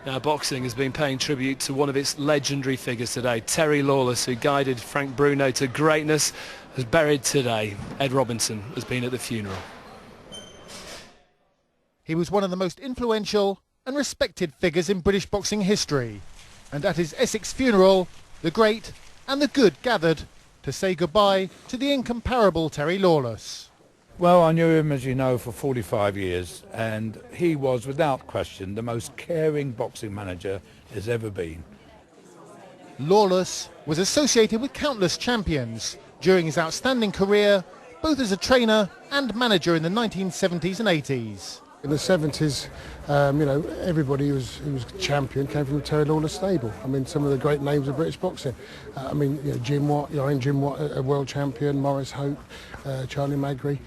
Now, boxing has been paying tribute to one of its legendary figures today. Terry Lawless, who guided Frank Bruno to greatness, is buried today. Ed Robinson has been at the funeral. He was one of the most influential and respected figures in British boxing history. And at his Essex funeral, the great and the good gathered to say goodbye to the incomparable Terry Lawless. Well, I knew him, as you know, for 45 years, and he was, without question, the most caring boxing manager there's ever been. Lawless was associated with countless champions during his outstanding career, both as a trainer and manager in the 1970s and 80s. In the 70s, everybody who was champion came from the Terry Lawless stable. I mean, some of the great names of British boxing. Jim Watt, Jim Watt, a world champion, Maurice Hope, Charlie Magri,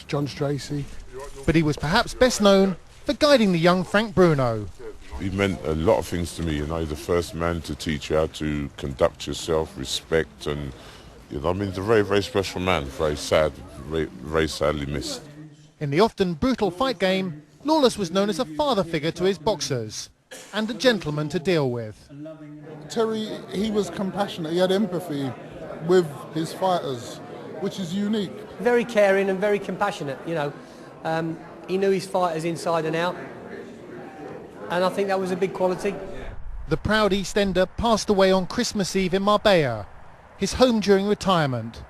John Stracey. But he was perhaps best known for guiding the young Frank Bruno. He meant a lot of things to me, He's the first man to teach you how to conduct yourself, respect, and, he's a very, very special man, very sad, very sadly missed. In the often brutal fight game, Lawless was known as a father figure to his boxers and a gentleman to deal with. Terry, he was compassionate, he had empathy with his fighters, which is unique. Very caring and very compassionate, He knew his fighters inside and out, and I think that was a big quality. The proud East Ender passed away on Christmas Eve in Marbella, his home during retirement.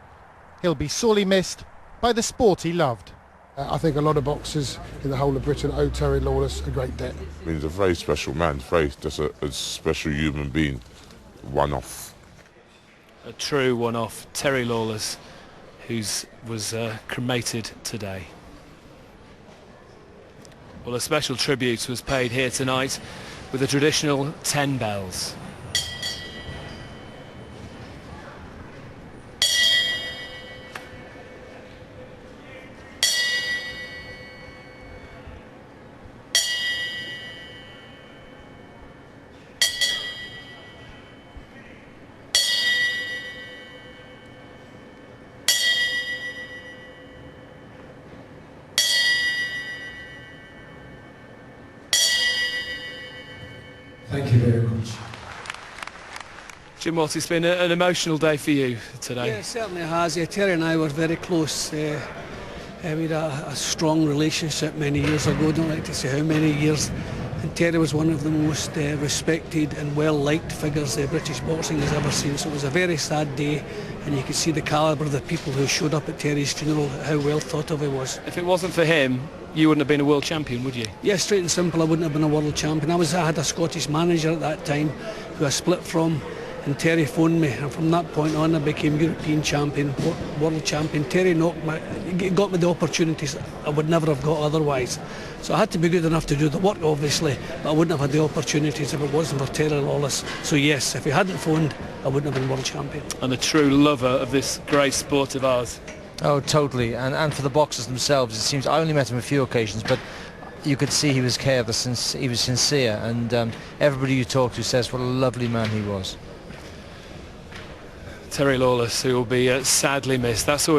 He'll be sorely missed by the sport he loved. I think a lot of boxers in the whole of Britain owe Terry Lawless a great debt. He's a very special man, just a special human being, one-off. A true one-off, Terry Lawless, who was cremated today. Well, a special tribute was paid here tonight with the traditional 10 bells. Thank you very much. Jim Watt, it's been an emotional day for you today. Yeah, it certainly has. Terry and I were very close. We had a strong relationship many years ago. I don't like to say how many years. And Terry was one of the most respected and well-liked figures British boxing has ever seen. So it was a very sad day, and you could see the calibre of the people who showed up at Terry's funeral, how well thought of he was. If it wasn't for him, you wouldn't have been a world champion, would you? Yeah, straight and simple, I wouldn't have been a world champion. I had a Scottish manager at that time who I split from, and Terry phoned me, and from that point on I became European champion, world champion. Terry got me the opportunities I would never have got otherwise. So I had to be good enough to do the work, obviously, but I wouldn't have had the opportunities if it wasn't for Terry Lawless. So yes, if he hadn't phoned, I wouldn't have been world champion. And a true lover of this great sport of ours. Oh, totally, and for the boxers themselves, it seems. I only met him a few occasions, but you could see he was careless, he was sincere, and everybody you talk to says what a lovely man he was. Terry Lawless, who will be sadly missed. That's all.